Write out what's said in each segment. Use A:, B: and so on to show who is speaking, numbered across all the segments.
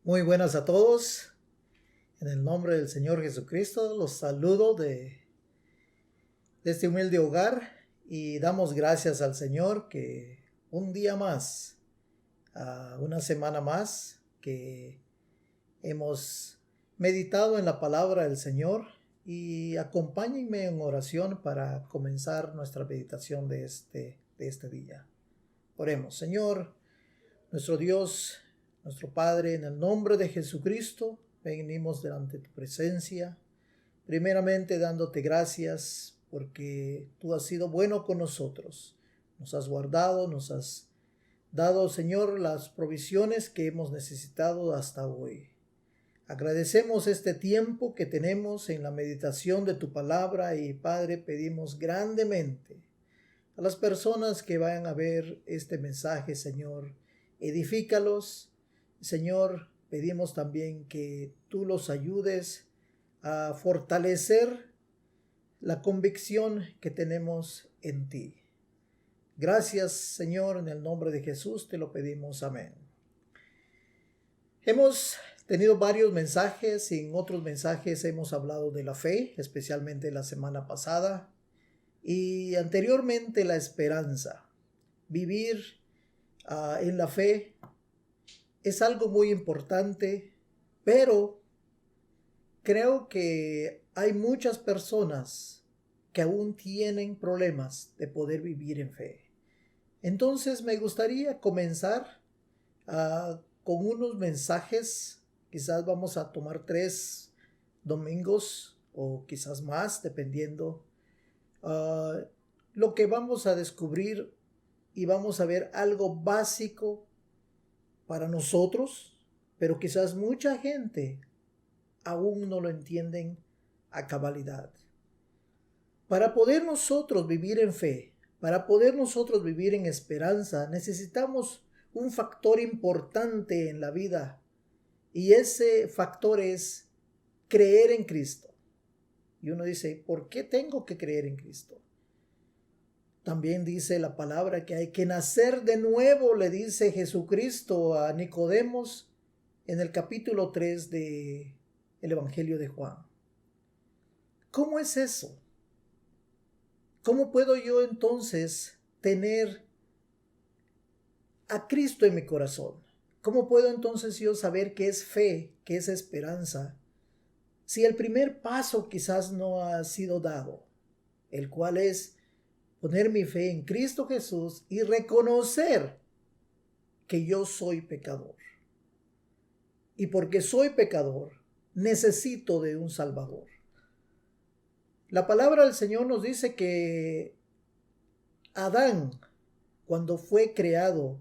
A: Muy buenas a todos. En el nombre del Señor Jesucristo los saludo de este humilde hogar y damos gracias al Señor que un día más, una semana más, que hemos meditado en la palabra del Señor, y acompáñenme en oración para comenzar nuestra meditación de este día. Oremos. Señor, nuestro Dios, nuestro Padre, en el nombre de Jesucristo, venimos delante de tu presencia, primeramente dándote gracias porque tú has sido bueno con nosotros. Nos has guardado, nos has dado, Señor, las provisiones que hemos necesitado hasta hoy. Agradecemos este tiempo que tenemos en la meditación de tu palabra y, Padre, pedimos grandemente a las personas que vayan a ver este mensaje, Señor, edifícalos. Señor, pedimos también que tú los ayudes a fortalecer la convicción que tenemos en ti. Gracias, Señor, en el nombre de Jesús te lo pedimos. Amén. Hemos tenido varios mensajes y en otros mensajes hemos hablado de la fe, especialmente la semana pasada, y anteriormente la esperanza. Vivir en la fe es algo muy importante, pero creo que hay muchas personas que aún tienen problemas de poder vivir en fe. Entonces me gustaría comenzar con unos mensajes. Quizás vamos a tomar 3 domingos o quizás más, dependiendo lo que vamos a descubrir, y vamos a ver algo básico para nosotros, pero quizás mucha gente aún no lo entienden a cabalidad. Para poder nosotros vivir en fe, para poder nosotros vivir en esperanza, necesitamos un factor importante en la vida, y ese factor es creer en Cristo. Y uno dice, ¿por qué tengo que creer en Cristo? También dice la palabra que hay que nacer de nuevo, le dice Jesucristo a Nicodemos en el capítulo 3 del Evangelio de Juan. ¿Cómo es eso? ¿Cómo puedo yo entonces tener a Cristo en mi corazón? ¿Cómo puedo entonces yo saber qué es fe, qué es esperanza, si el primer paso quizás no ha sido dado, el cual es poner mi fe en Cristo Jesús y reconocer que yo soy pecador? Y porque soy pecador, necesito de un Salvador. La palabra del Señor nos dice que Adán, cuando fue creado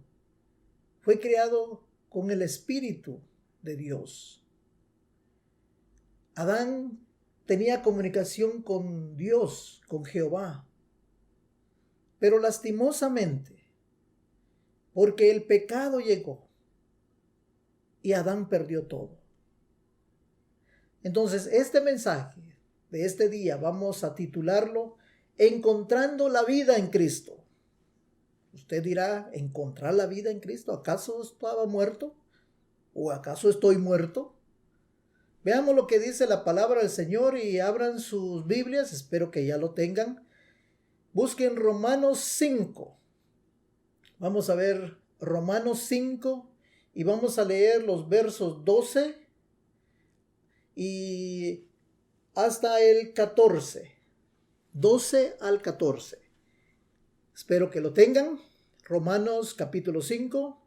A: con el Espíritu de Dios. Adán tenía comunicación con Dios, con Jehová. Pero lastimosamente, porque el pecado llegó y Adán perdió todo. Entonces, este mensaje de este día vamos a titularlo Encontrando la vida en Cristo. Usted dirá, ¿encontrar la vida en Cristo? ¿Acaso estaba muerto? ¿O acaso estoy muerto? Veamos lo que dice la palabra del Señor y abran sus Biblias, espero que ya lo tengan. Busquen Romanos 5. Vamos a ver Romanos 5 y vamos a leer los versos 12 y hasta el 14. 12 al 14. Espero que lo tengan. Romanos capítulo 5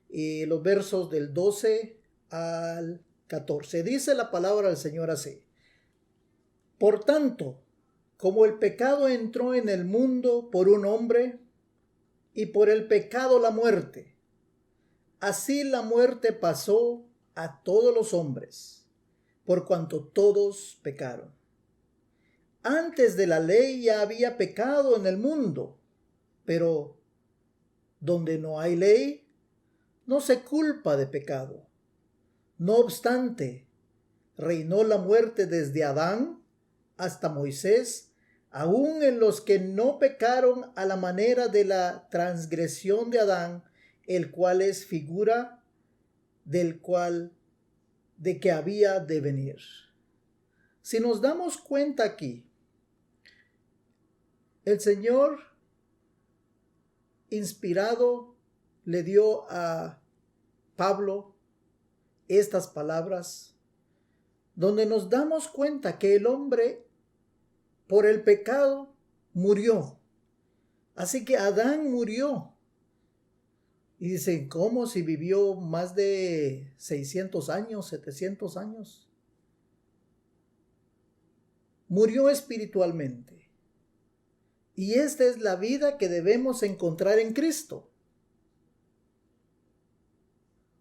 A: y los versos del 12 al 14. Dice la palabra del Señor así. Por tanto, como el pecado entró en el mundo por un hombre, y por el pecado la muerte, así la muerte pasó a todos los hombres, por cuanto todos pecaron. Antes de la ley ya había pecado en el mundo, pero donde no hay ley, no se culpa de pecado. No obstante, reinó la muerte desde Adán hasta Moisés, aun en los que no pecaron a la manera de la transgresión de Adán, el cual es figura de que había de venir. Si nos damos cuenta aquí, el Señor inspirado le dio a Pablo estas palabras, donde nos damos cuenta que el hombre por el pecado murió. Así que Adán murió. Y dicen, ¿cómo si vivió más de 600 años, 700 años? Murió espiritualmente. Y esta es la vida que debemos encontrar en Cristo.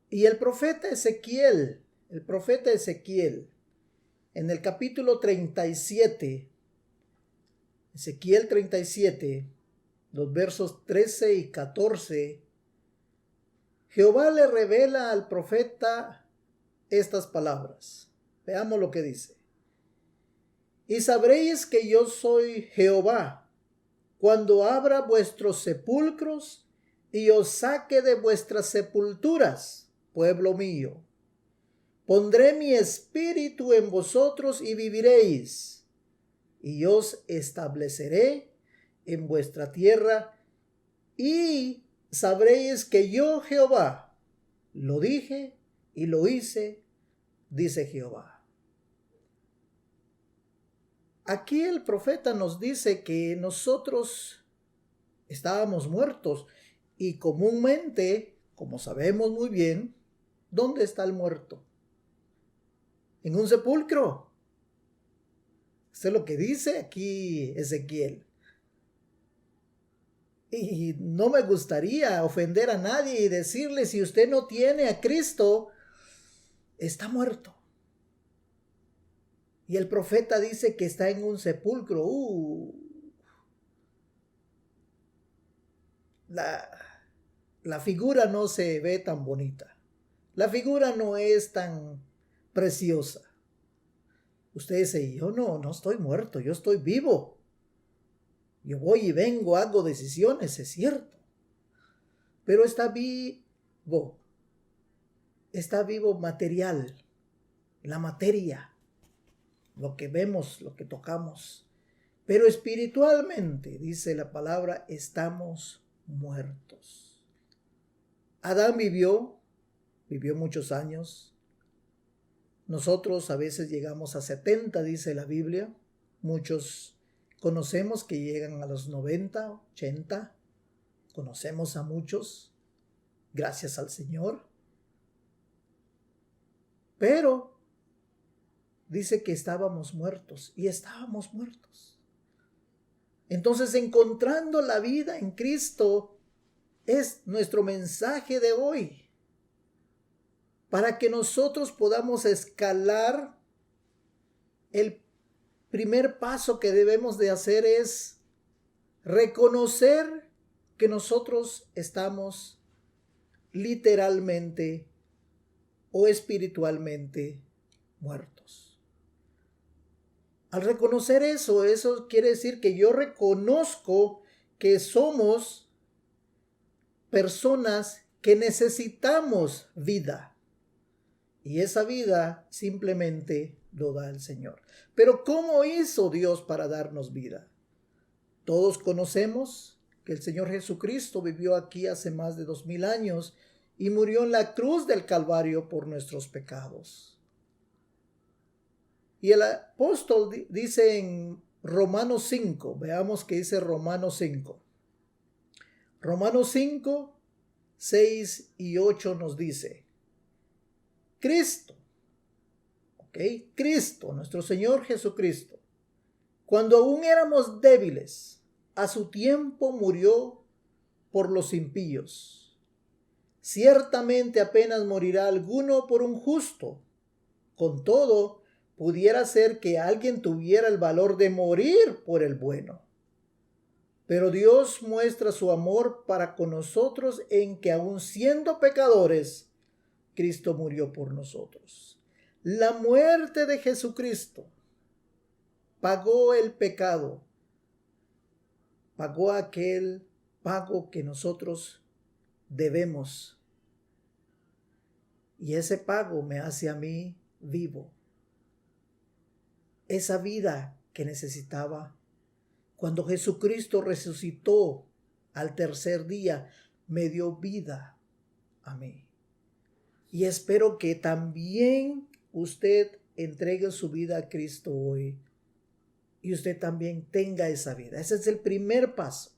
A: Y el profeta Ezequiel, en el capítulo 37, Ezequiel 37, los versos 13 y 14, Jehová le revela al profeta estas palabras. Veamos lo que dice. Y sabréis que yo soy Jehová, cuando abra vuestros sepulcros y os saque de vuestras sepulturas, pueblo mío. Pondré mi espíritu en vosotros y viviréis, y os estableceré en vuestra tierra, y sabréis que yo, Jehová, lo dije y lo hice, dice Jehová. Aquí el profeta nos dice que nosotros estábamos muertos y comúnmente, como sabemos muy bien, ¿dónde está el muerto? En un sepulcro. Esto es lo que dice aquí Ezequiel. Y no me gustaría ofender a nadie y decirle, si usted no tiene a Cristo, está muerto. Y el profeta dice que está en un sepulcro. La figura no se ve tan bonita. La figura no es tan preciosa. Usted dice, yo no estoy muerto, yo estoy vivo. Yo voy y vengo, hago decisiones, es cierto. Pero está vivo material, la materia, lo que vemos, lo que tocamos. Pero espiritualmente, dice la palabra, estamos muertos. Adán vivió muchos años. Nosotros a veces llegamos a 70, dice la Biblia. Muchos conocemos que llegan a los 90, 80. Conocemos a muchos, gracias al Señor. Pero dice que estábamos muertos y estábamos muertos. Entonces, encontrando la vida en Cristo es nuestro mensaje de hoy, para que nosotros podamos escalar. El primer paso que debemos de hacer es reconocer que nosotros estamos literalmente o espiritualmente muertos. Al reconocer eso quiere decir que yo reconozco que somos personas que necesitamos vida. Y esa vida simplemente lo da el Señor. Pero ¿cómo hizo Dios para darnos vida? Todos conocemos que el Señor Jesucristo vivió aquí hace más de 2000 años y murió en la cruz del Calvario por nuestros pecados. Y el apóstol dice en Romanos 5, veamos qué dice Romanos 5. Romanos 5, 6 y 8 nos dice, Cristo, Cristo, nuestro Señor Jesucristo, cuando aún éramos débiles, a su tiempo murió por los impíos. Ciertamente apenas morirá alguno por un justo. Con todo, pudiera ser que alguien tuviera el valor de morir por el bueno. Pero Dios muestra su amor para con nosotros en que aun siendo pecadores, Cristo murió por nosotros. La muerte de Jesucristo pagó el pecado, pagó aquel pago que nosotros debemos. Y ese pago me hace a mí vivo. Esa vida que necesitaba. Cuando Jesucristo resucitó al tercer día, me dio vida a mí. Y espero que también usted entregue su vida a Cristo hoy. Y usted también tenga esa vida. Ese es el primer paso.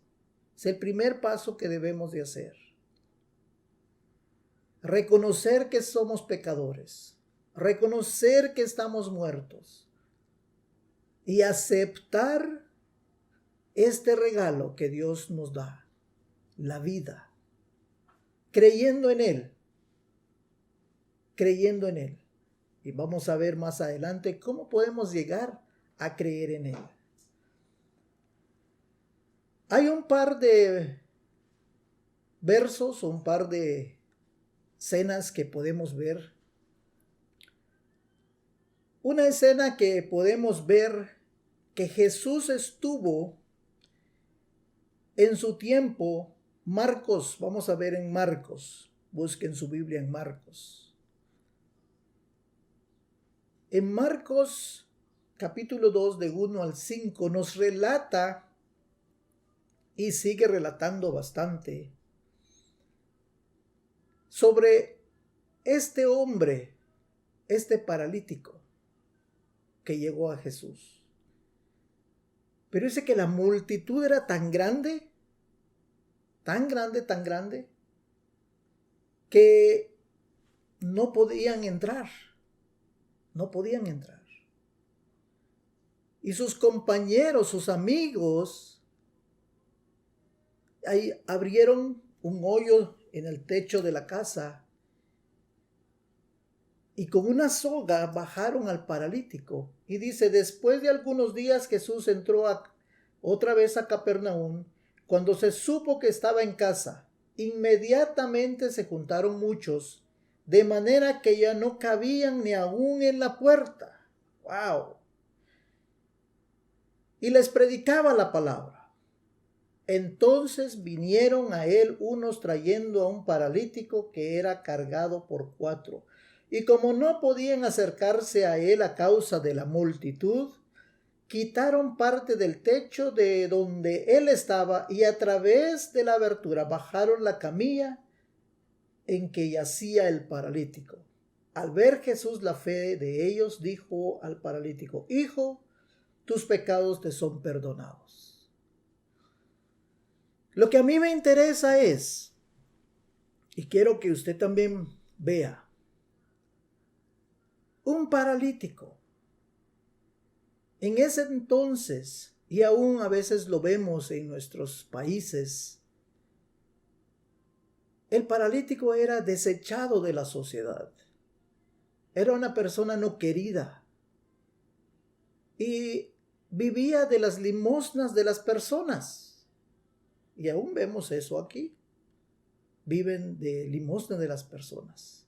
A: Es el primer paso que debemos de hacer. Reconocer que somos pecadores. Reconocer que estamos muertos. Y aceptar este regalo que Dios nos da. La vida. Creyendo en Él. Creyendo en Él. Y vamos a ver más adelante cómo podemos llegar a creer en Él. Hay un par de versos, un par de escenas que podemos ver. Una escena que podemos ver que Jesús estuvo en su tiempo. Marcos, vamos a ver en Marcos. Busquen su Biblia en Marcos. En Marcos capítulo 2 de 1 al 5 nos relata y sigue relatando bastante sobre este hombre, este paralítico que llegó a Jesús. Pero dice que la multitud era tan grande, que no podían entrar. No podían entrar. Y sus compañeros, sus amigos, ahí abrieron un hoyo en el techo de la casa y con una soga bajaron al paralítico. Y dice, después de algunos días Jesús entró otra vez a Capernaum. Cuando se supo que estaba en casa, inmediatamente se juntaron muchos, de manera que ya no cabían ni aún en la puerta. ¡Wow! Y les predicaba la palabra. Entonces vinieron a él unos trayendo a un paralítico que era cargado por 4. Y como no podían acercarse a él a causa de la multitud, quitaron parte del techo de donde él estaba y a través de la abertura bajaron la camilla en que yacía el paralítico. Al ver Jesús la fe de ellos, dijo al paralítico, hijo, tus pecados te son perdonados. Lo que a mí me interesa es, y quiero que usted también vea, un paralítico. En ese entonces, y aún a veces lo vemos en nuestros países, el paralítico era desechado de la sociedad. Era una persona no querida. Y vivía de las limosnas de las personas. Y aún vemos eso aquí. Viven de limosna de las personas.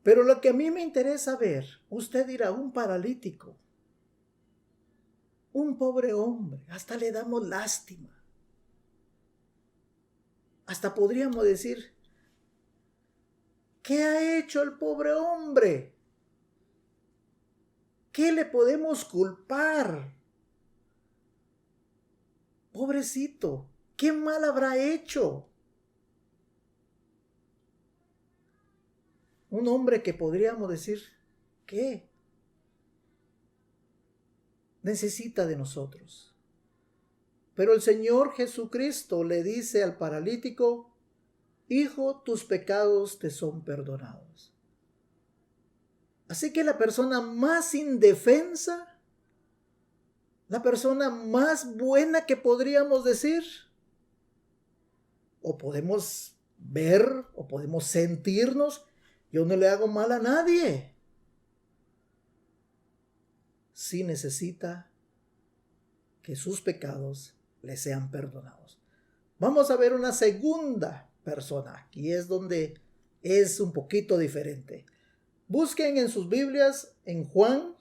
A: Pero lo que a mí me interesa ver, usted dirá, un paralítico, un pobre hombre, hasta le damos lástima. Hasta podríamos decir, ¿qué ha hecho el pobre hombre? ¿Qué le podemos culpar? Pobrecito, ¿qué mal habrá hecho? Un hombre que podríamos decir, ¿qué? Necesita de nosotros. Pero el Señor Jesucristo le dice al paralítico, hijo, tus pecados te son perdonados. Así que la persona más indefensa, la persona más buena que podríamos decir, o podemos ver, o podemos sentirnos, yo no le hago mal a nadie. Sí necesita que sus pecados le sean perdonados. Vamos a ver una segunda persona. Aquí es donde es un poquito diferente. Busquen en sus Biblias en Juan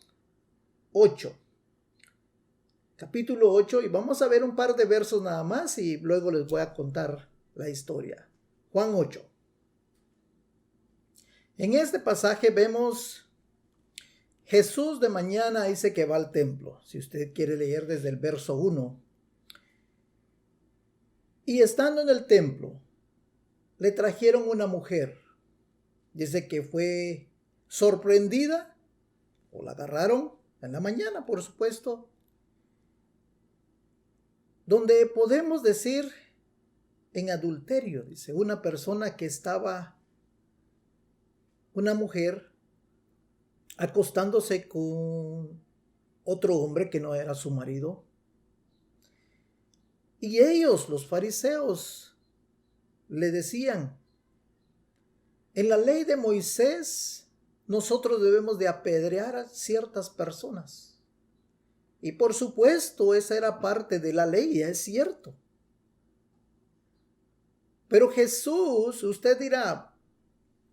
A: 8. Capítulo 8 y vamos a ver un par de versos nada más y luego les voy a contar la historia. Juan 8. En este pasaje vemos Jesús de mañana dice que va al templo. Si usted quiere leer desde el verso 1. Y estando en el templo, le trajeron una mujer. Dice que fue sorprendida, o la agarraron en la mañana, por supuesto, donde podemos decir en adulterio, dice, una persona que estaba, una mujer, acostándose con otro hombre que no era su marido. Y ellos, los fariseos, le decían, en la ley de Moisés, nosotros debemos de apedrear a ciertas personas. Y por supuesto, esa era parte de la ley, es cierto. Pero Jesús, usted dirá,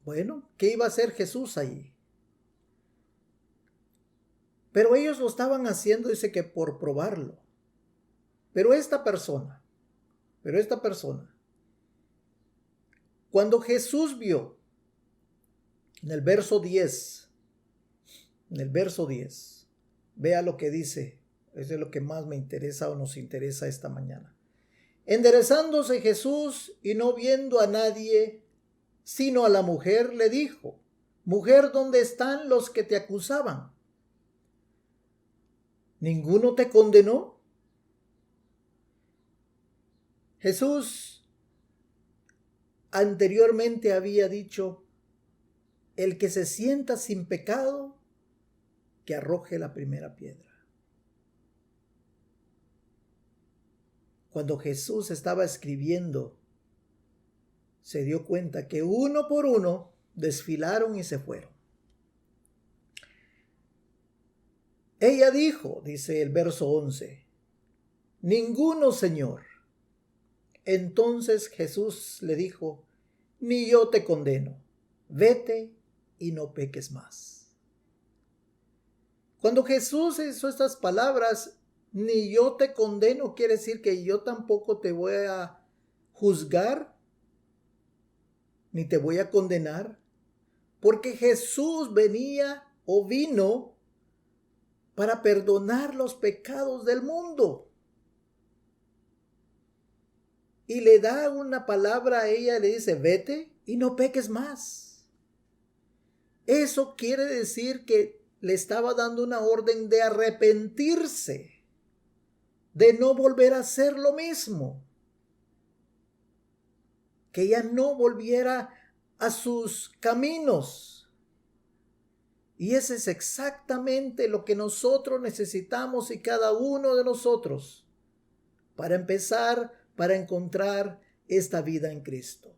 A: bueno, ¿qué iba a hacer Jesús ahí? Pero ellos lo estaban haciendo, dice que por probarlo. Pero esta persona, cuando Jesús vio, en el verso 10, vea lo que dice, eso es lo que más me interesa o nos interesa esta mañana. Enderezándose Jesús y no viendo a nadie, sino a la mujer, le dijo, mujer, ¿dónde están los que te acusaban? ¿Ninguno te condenó? Jesús anteriormente había dicho, el que se sienta sin pecado, que arroje la primera piedra. Cuando Jesús estaba escribiendo, se dio cuenta que uno por uno desfilaron y se fueron. Ella dijo, dice el verso 11, ninguno, Señor. Entonces Jesús le dijo, ni yo te condeno, vete y no peques más. Cuando Jesús hizo estas palabras, ni yo te condeno, quiere decir que yo tampoco te voy a juzgar, ni te voy a condenar, porque Jesús venía o vino para perdonar los pecados del mundo. Y le da una palabra a ella, le dice, vete y no peques más. Eso quiere decir que le estaba dando una orden de arrepentirse, de no volver a hacer lo mismo, que ella no volviera a sus caminos. Y ese es exactamente lo que nosotros necesitamos y cada uno de nosotros para empezar, para encontrar esta vida en Cristo.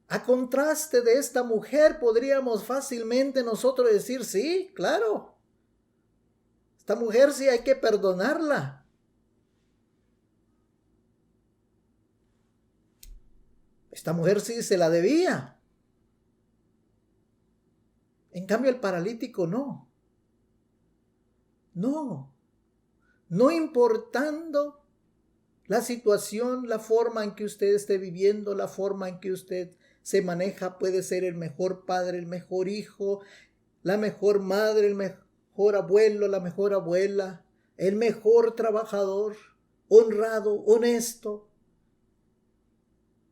A: A contraste de esta mujer, podríamos fácilmente nosotros decir, sí, claro, esta mujer sí hay que perdonarla. Esta mujer sí se la debía. En cambio, el paralítico no. No importando la situación, la forma en que usted esté viviendo, la forma en que usted se maneja, puede ser el mejor padre, el mejor hijo, la mejor madre, el mejor abuelo, la mejor abuela, el mejor trabajador, honrado, honesto,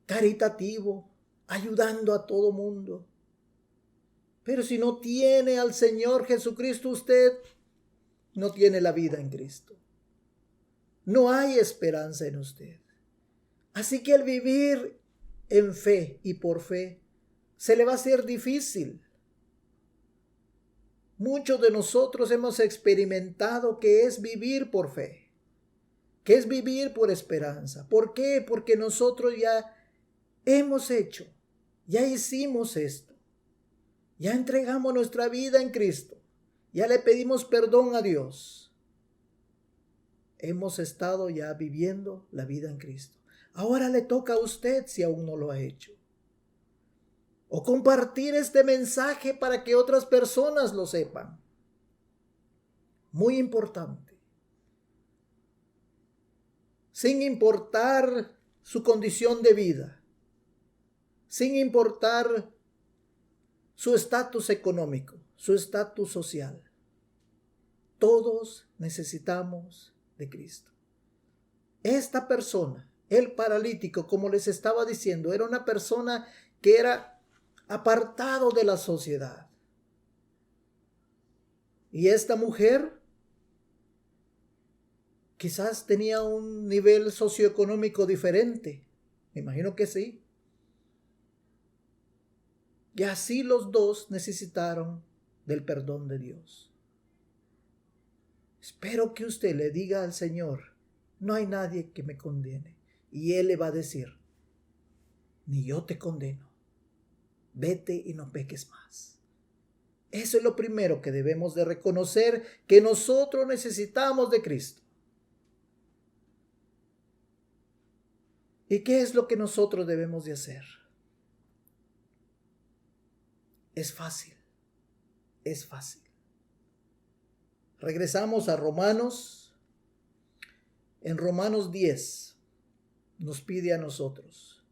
A: caritativo, ayudando a todo mundo. Pero si no tiene al Señor Jesucristo, usted no tiene la vida en Cristo. No hay esperanza en usted. Así que el vivir en fe y por fe se le va a hacer difícil. Muchos de nosotros hemos experimentado que es vivir por fe, que es vivir por esperanza. ¿Por qué? Porque nosotros ya hemos hecho, ya hicimos esto, ya entregamos nuestra vida en Cristo, ya le pedimos perdón a Dios. Hemos estado ya viviendo la vida en Cristo. Ahora le toca a usted, si aún no lo ha hecho, o compartir este mensaje para que otras personas lo sepan. Muy importante. Sin importar su condición de vida, sin importar su estatus económico, su estatus social. Todos necesitamos de Cristo. Esta persona, el paralítico, como les estaba diciendo, era una persona que era apartado de la sociedad. Y esta mujer quizás tenía un nivel socioeconómico diferente. Me imagino que sí. Y así los dos necesitaron del perdón de Dios. Espero que usted le diga al Señor, no hay nadie que me condene. Y Él le va a decir, ni yo te condeno. Vete y no peques más. Eso es lo primero que debemos de reconocer, que nosotros necesitamos de Cristo. ¿Y qué es lo que nosotros debemos de hacer? Es fácil. Es fácil. Regresamos a Romanos. En Romanos 10 nos pide a nosotros.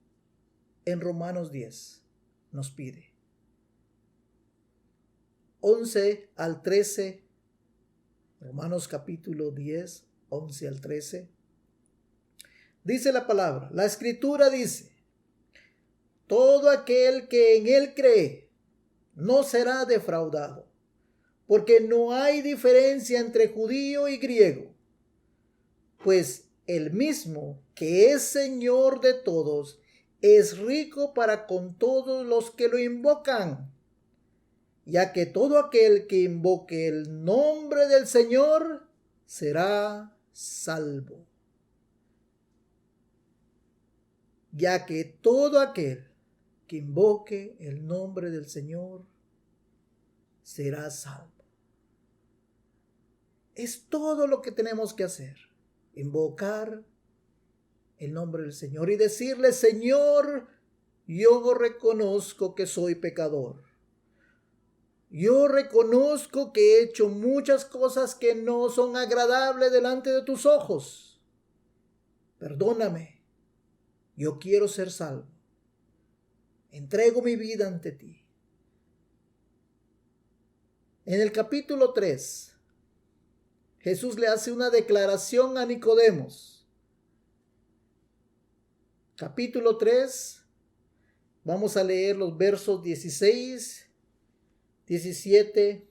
A: En Romanos 10 nos pide. 11 al 13. Romanos capítulo 10, 11 al 13. Dice la palabra, la escritura dice, todo aquel que en él cree no será defraudado, porque no hay diferencia entre judío y griego, pues el mismo que es Señor de todos es rico para con todos los que lo invocan, ya que todo aquel que invoque el nombre del Señor será salvo. Ya que todo aquel que invoque el nombre del Señor será salvo. Es todo lo que tenemos que hacer. Invocar el nombre del Señor y decirle, Señor, yo reconozco que soy pecador. Yo reconozco que he hecho muchas cosas que no son agradables delante de tus ojos. Perdóname. Yo quiero ser salvo. Entrego mi vida ante ti. En el capítulo 3, Jesús le hace una declaración a Nicodemos. Capítulo 3, vamos a leer los versos 16, 17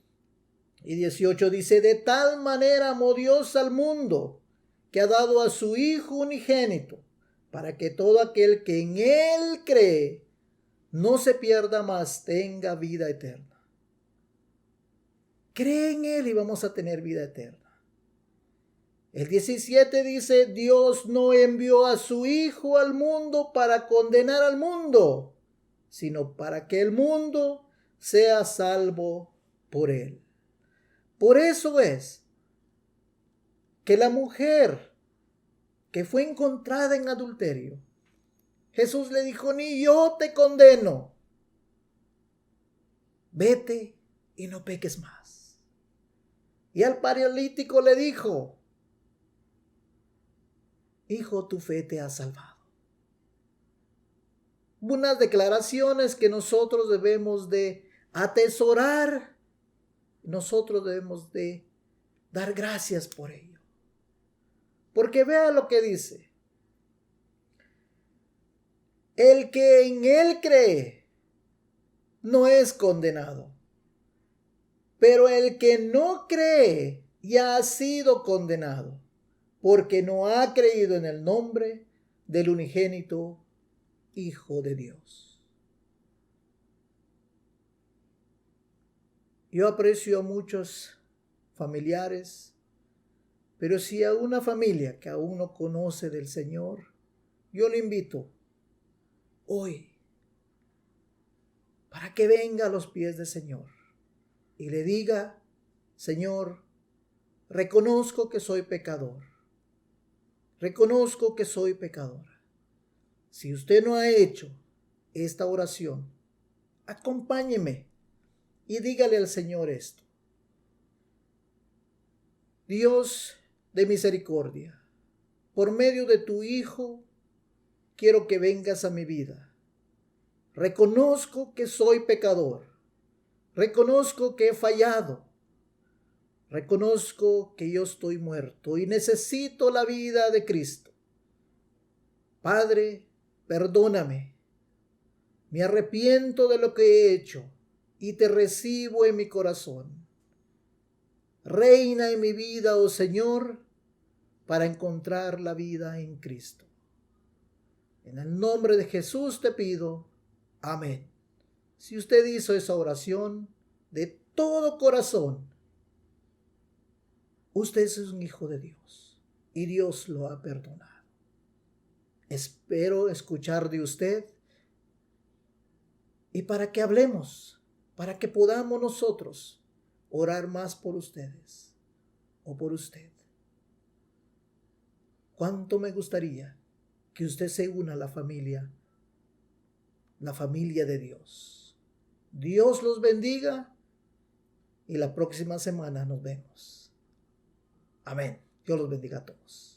A: y 18. Dice, de tal manera amó Dios al mundo, que ha dado a su Hijo unigénito, para que todo aquel que en Él cree no se pierda, mas tenga vida eterna. Cree en Él y vamos a tener vida eterna. El 17 dice, Dios no envió a su Hijo al mundo para condenar al mundo, sino para que el mundo sea salvo por Él. Por eso es que la mujer que fue encontrada en adulterio, Jesús le dijo, ni yo te condeno. Vete y no peques más. Y al paralítico le dijo, hijo, tu fe te ha salvado. Unas declaraciones que nosotros debemos de atesorar. Nosotros debemos de dar gracias por ello. Porque vea lo que dice. El que en Él cree no es condenado, pero el que no cree ya ha sido condenado, porque no ha creído en el nombre del unigénito Hijo de Dios. Yo aprecio a muchos familiares, pero si a una familia que aún no conoce del Señor, yo le invito hoy para que venga a los pies del Señor y le diga, Señor, reconozco que soy pecador. Reconozco que soy pecadora. Si usted no ha hecho esta oración, acompáñeme y dígale al Señor esto. Dios de misericordia, por medio de tu Hijo, quiero que vengas a mi vida. Reconozco que soy pecador. Reconozco que he fallado. Reconozco que yo estoy muerto y necesito la vida de Cristo. Padre, perdóname. Me arrepiento de lo que he hecho y te recibo en mi corazón. Reina en mi vida, oh Señor, para encontrar la vida en Cristo. En el nombre de Jesús te pido. Amén. Si usted hizo esa oración de todo corazón, usted es un hijo de Dios y Dios lo ha perdonado. Espero escuchar de usted y para que hablemos, para que podamos nosotros orar más por ustedes o por usted. ¿Cuánto me gustaría que usted se una a la familia de Dios? Dios los bendiga y la próxima semana nos vemos. Amén. Dios los bendiga a todos.